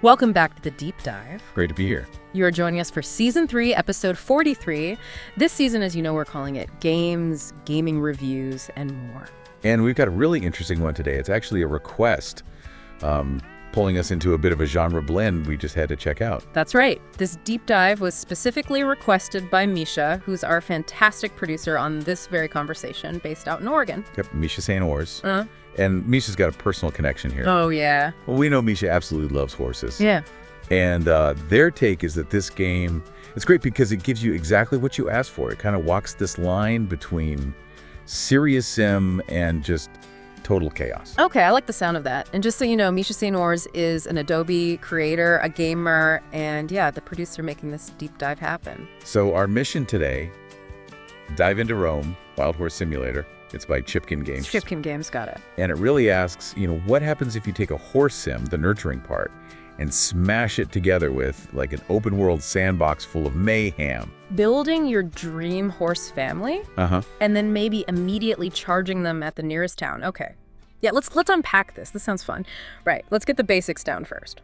Welcome back to The Deep Dive. Great to be here. You are joining us for Season 3, Episode 43. This season, as you know, we're calling it Games, Gaming Reviews, and more. And we've got a really interesting one today. It's actually a request, pulling us into a bit of a genre blend we just had to check out. That's right. This deep dive was specifically requested by Misha, who's our fantastic producer on this very conversation, based out in Oregon. Yep, Misha St. And Misha's got a personal connection here. Oh, yeah. Well, we know Misha absolutely loves horses. Yeah. And their take is that this game, it's great because it gives you exactly what you asked for. It kind of walks this line between serious sim and just total chaos. Okay, I like the sound of that. And just so you know, Misha St. is an Adobe creator, a gamer, and yeah, the producer making this deep dive happen. So our mission today, dive into Rome, Wild Horse Simulator. It's by Chipken Games. Chipken Games, got it. And it really asks, what happens if you take a horse sim, the nurturing part, and smash it together with like an open world sandbox full of mayhem. Building your dream horse family, and then maybe immediately charging them at the nearest town. Okay. Yeah, let's unpack this. This sounds fun. Right, let's get the basics down first.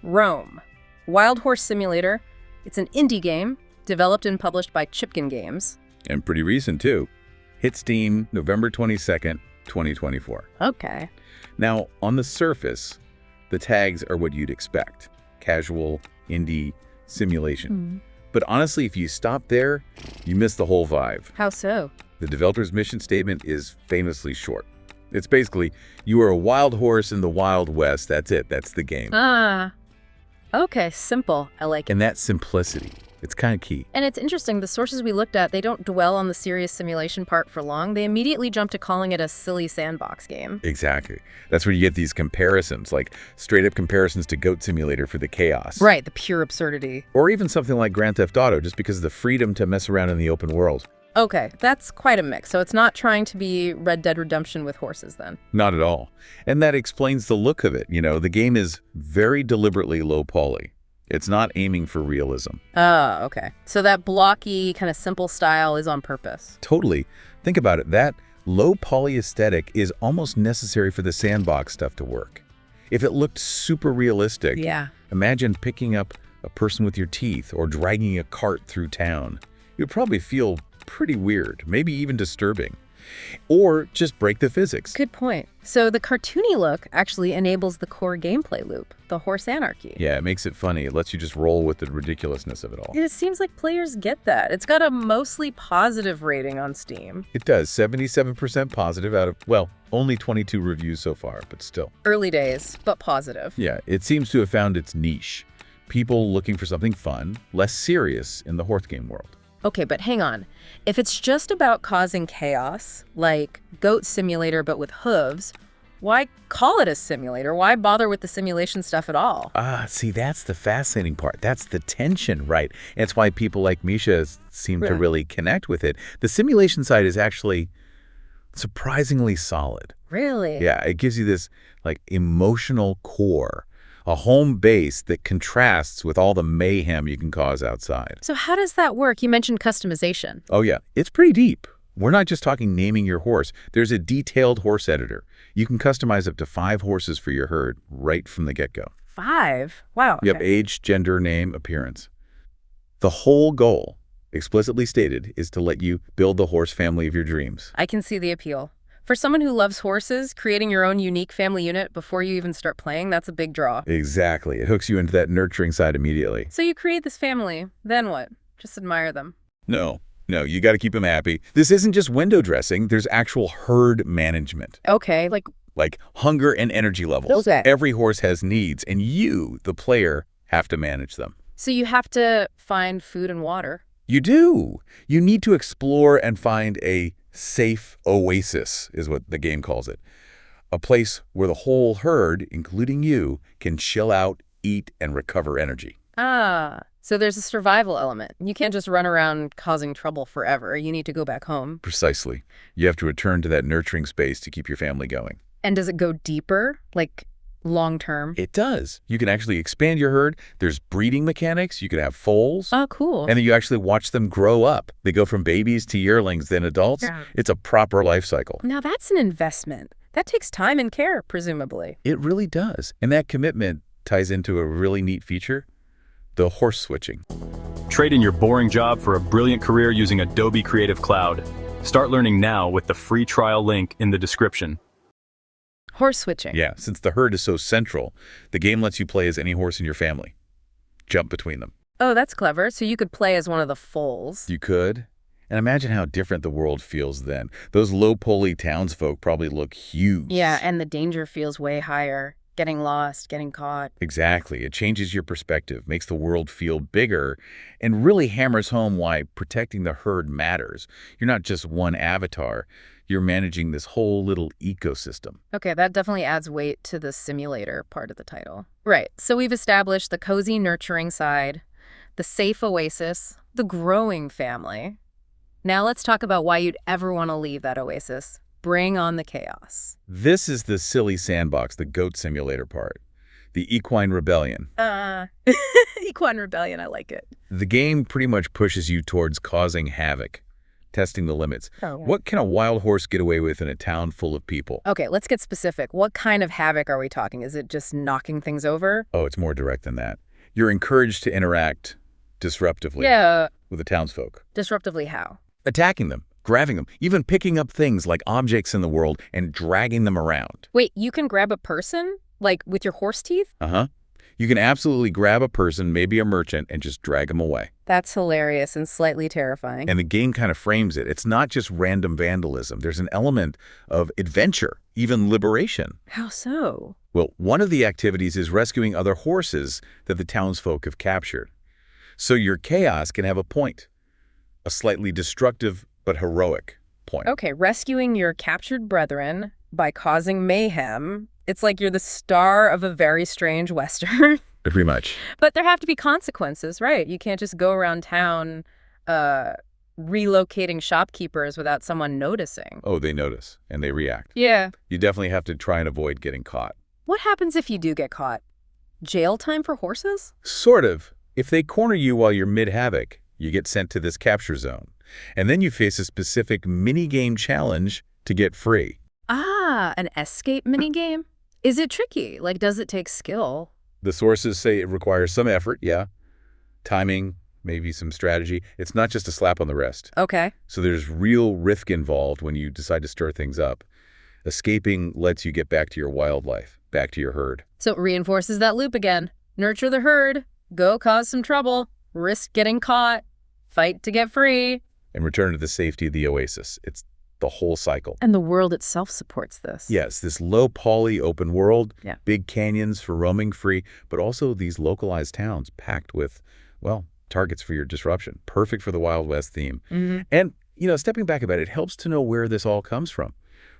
Rome, Wild Horse Simulator. It's an indie game developed and published by Chipken Games. And pretty recent, too. Hit Steam November 22nd, 2024. Okay. Now, on the surface, the tags are what you'd expect. Casual, indie, simulation. But honestly, if you stop there, you miss the whole vibe. How so? The developer's mission statement is famously short. It's basically, you are a wild horse in the Wild West. That's it. That's the game. Okay, simple. I like it. And that simplicity, it's kind of key. And it's interesting, the sources we looked at, they don't dwell on the serious simulation part for long. They immediately jump to calling it a silly sandbox game. Exactly. That's where you get these comparisons, like straight-up comparisons to Goat Simulator for the chaos. Right, the pure absurdity. Or even something like Grand Theft Auto, just because of the freedom to mess around in the open world. Okay, that's quite a mix. So it's not trying to be Red Dead Redemption with horses then? Not at all. And that explains the look of it. The game is very deliberately low poly. It's not aiming for realism. Oh, okay. So that blocky, kind of simple style is on purpose. Totally. Think about it. That low poly aesthetic is almost necessary for the sandbox stuff to work. If it looked super realistic, imagine picking up a person with your teeth or dragging a cart through town. You'd probably feel pretty weird, maybe even disturbing. Or just break the physics. Good point. So the cartoony look actually enables the core gameplay loop, the horse anarchy. Yeah, it makes it funny. It lets you just roll with the ridiculousness of it all. It seems like players get that. It's got a mostly positive rating on Steam. It does. 77% positive out of, well, only 22 reviews so far, but still. Early days, but positive. Yeah, it seems to have found its niche. People looking for something fun, less serious in the horse game world. Okay, but hang on. If it's just about causing chaos, like Goat Simulator but with hooves, why call it a simulator? Why bother with the simulation stuff at all? See, that's the fascinating part. That's the tension, right? And it's why people like Misha seem to really connect with it. The simulation side is actually surprisingly solid. Really? Yeah, it gives you this like emotional core. A home base that contrasts with all the mayhem you can cause outside. So how does that work? You mentioned customization. Oh yeah, it's pretty deep. We're not just talking naming your horse. There's a detailed horse editor. You can customize up to 5 horses for your herd right from the get-go. 5? Wow. You have age, gender, name, appearance. The whole goal, explicitly stated, is to let you build the horse family of your dreams. I can see the appeal. For someone who loves horses, creating your own unique family unit before you even start playing, that's a big draw. Exactly. It hooks you into that nurturing side immediately. So you create this family, then what? Just admire them? No, you got to keep them happy. This isn't just window dressing. There's actual herd management. Okay, like hunger and energy levels. Every horse has needs, and you, the player, have to manage them. So you have to find food and water. You do. You need to explore and find a safe oasis, is what the game calls it. A place where the whole herd, including you, can chill out, eat, and recover energy. So there's a survival element. You can't just run around causing trouble forever. You need to go back home. Precisely. You have to return to that nurturing space to keep your family going. And does it go deeper, like long-term? It does. You can actually expand your herd. There's breeding mechanics. You can have foals. Oh, cool. And then you actually watch them grow up. They go from babies to yearlings, then adults. Yeah. It's a proper life cycle. Now that's an investment. That takes time and care, presumably. It really does. And that commitment ties into a really neat feature, the horse switching. Trade in your boring job for a brilliant career using Adobe Creative Cloud. Start learning now with the free trial link in the description. Horse switching. Yeah, since the herd is so central, the game lets you play as any horse in your family. Jump between them. Oh, that's clever. So you could play as one of the foals. You could. And imagine how different the world feels then. Those low-poly townsfolk probably look huge. Yeah, and the danger feels way higher. Getting lost, getting caught. Exactly. It changes your perspective, makes the world feel bigger, and really hammers home why protecting the herd matters. You're not just one avatar. You're managing this whole little ecosystem. Okay, that definitely adds weight to the simulator part of the title. Right, so we've established the cozy, nurturing side, the safe oasis, the growing family. Now let's talk about why you'd ever want to leave that oasis. Bring on the chaos. This is the silly sandbox, the goat simulator part. The equine rebellion. Equine rebellion, I like it. The game pretty much pushes you towards causing havoc, testing the limits. Oh, yeah. What can a wild horse get away with in a town full of people? Okay, let's get specific. What kind of havoc are we talking? Is it just knocking things over? Oh, it's more direct than that. You're encouraged to interact disruptively with the townsfolk. Disruptively how? Attacking them, grabbing them, even picking up things like objects in the world and dragging them around. Wait, you can grab a person? Like with your horse teeth? Uh-huh. You can absolutely grab a person, maybe a merchant, and just drag them away. That's hilarious and slightly terrifying. And the game kind of frames it. It's not just random vandalism. There's an element of adventure, even liberation. How so? Well, one of the activities is rescuing other horses that the townsfolk have captured. So your chaos can have a point. A slightly destructive but heroic point. Okay, rescuing your captured brethren by causing mayhem. It's like you're the star of a very strange Western. Pretty much. But there have to be consequences, right? You can't just go around town relocating shopkeepers without someone noticing. Oh, they notice, and they react. Yeah. You definitely have to try and avoid getting caught. What happens if you do get caught? Jail time for horses? Sort of. If they corner you while you're mid-havoc, you get sent to this capture zone. And then you face a specific mini-game challenge to get free. Ah, an escape minigame? Is it tricky? Like, does it take skill? The sources say it requires some effort, yeah. Timing, maybe some strategy. It's not just a slap on the wrist. Okay. So there's real risk involved when you decide to stir things up. Escaping lets you get back to your wildlife, back to your herd. So it reinforces that loop again. Nurture the herd, go cause some trouble, risk getting caught, fight to get free. And return to the safety of the oasis. It's the whole cycle. And the world itself supports this. Yes, this low-poly open world, yeah. Big canyons for roaming free, but also these localized towns packed with, well, targets for your disruption. Perfect for the Wild West theme. Mm-hmm. And, stepping back a bit, it helps to know where this all comes from.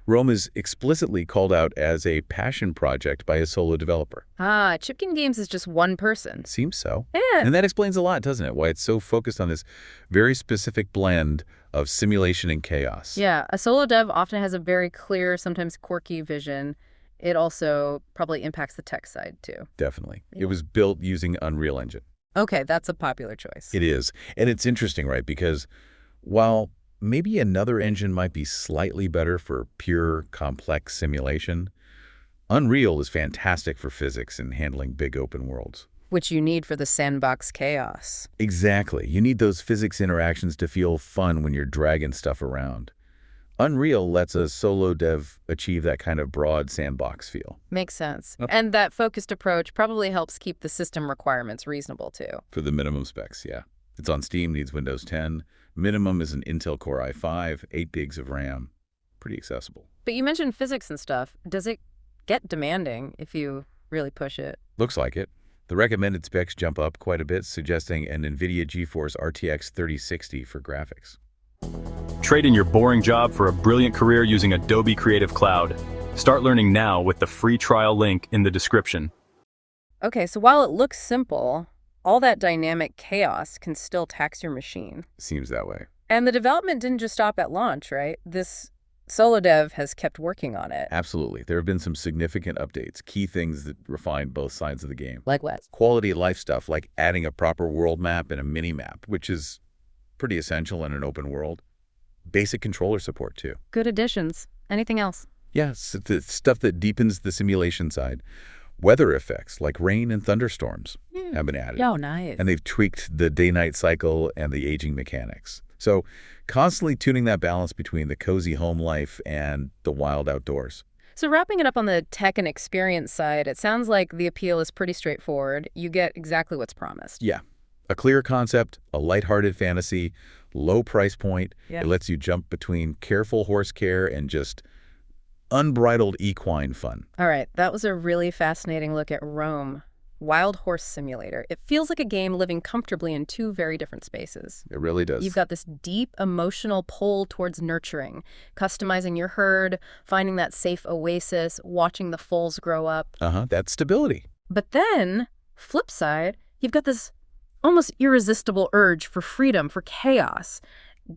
Rome is explicitly called out as a passion project by a solo developer. Ah, Chipken Games is just one person. Seems so. Yeah. And that explains a lot, doesn't it? Why it's so focused on this very specific blend of simulation and chaos. Yeah, a solo dev often has a very clear, sometimes quirky vision. It also probably impacts the tech side, too. Definitely. Yeah. It was built using Unreal Engine. Okay, that's a popular choice. It is. And it's interesting, right? Because while maybe another engine might be slightly better for pure, complex simulation, Unreal is fantastic for physics and handling big open worlds. Which you need for the sandbox chaos. Exactly. You need those physics interactions to feel fun when you're dragging stuff around. Unreal lets a solo dev achieve that kind of broad sandbox feel. Makes sense. And that focused approach probably helps keep the system requirements reasonable, too. For the minimum specs, yeah. It's on Steam, needs Windows 10. Minimum is an Intel Core i5, 8 gigs of RAM. Pretty accessible. But you mentioned physics and stuff. Does it get demanding if you really push it? Looks like it. The recommended specs jump up quite a bit, suggesting an NVIDIA GeForce RTX 3060 for graphics. Trade in your boring job for a brilliant career using Adobe Creative Cloud. Start learning now with the free trial link in the description. Okay, so while it looks simple, all that dynamic chaos can still tax your machine. Seems that way. And the development didn't just stop at launch, right? This solo dev has kept working on it. Absolutely. There have been some significant updates, key things that refine both sides of the game. Like what? Quality of life stuff, like adding a proper world map and a mini-map, which is pretty essential in an open world. Basic controller support, too. Good additions. Anything else? Yes, the stuff that deepens the simulation side. Weather effects like rain and thunderstorms have been added. Oh, nice. And they've tweaked the day-night cycle and the aging mechanics. So constantly tuning that balance between the cozy home life and the wild outdoors. So wrapping it up on the tech and experience side, it sounds like the appeal is pretty straightforward. You get exactly what's promised. Yeah. A clear concept, a lighthearted fantasy, low price point. Yeah. It lets you jump between careful horse care and just unbridled equine fun. All right, that was a really fascinating look at Rome, Wild Horse Simulator. It feels like a game living comfortably in two very different spaces. It really does. You've got this deep emotional pull towards nurturing, customizing your herd, finding that safe oasis, watching the foals grow up. That's stability. But then, flip side, you've got this almost irresistible urge for freedom, for chaos.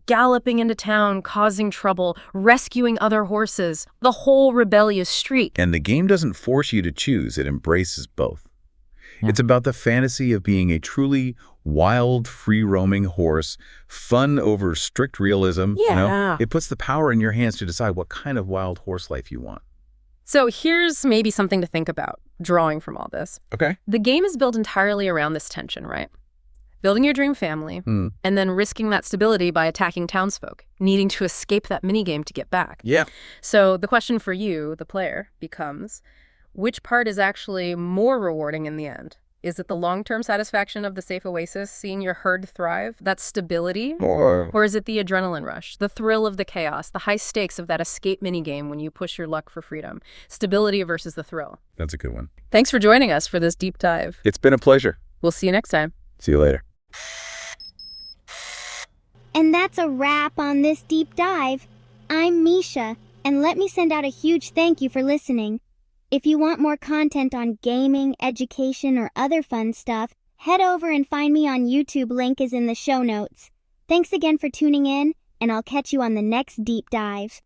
Galloping into town, causing trouble, rescuing other horses, the whole rebellious streak. And the game doesn't force you to choose, it embraces both. It's about the fantasy of being a truly wild, free-roaming horse, fun over strict realism. Yeah. It puts the power in your hands to decide what kind of wild horse life you want. So here's maybe something to think about, drawing from all this. Okay. The game is built entirely around this tension, right? Building your dream family, and then risking that stability by attacking townsfolk, needing to escape that minigame to get back. Yeah. So the question for you, the player, becomes, which part is actually more rewarding in the end? Is it the long-term satisfaction of the safe oasis, seeing your herd thrive, that stability? Or is it the adrenaline rush, the thrill of the chaos, the high stakes of that escape minigame when you push your luck for freedom? Stability versus the thrill. That's a good one. Thanks for joining us for this deep dive. It's been a pleasure. We'll see you next time. See you later. And that's a wrap on this deep dive. I'm Misha, and let me send out a huge thank you for listening. If you want more content on gaming, education, or other fun stuff, head over and find me on YouTube. Link is in the show notes. Thanks again for tuning in, and I'll catch you on the next deep dive.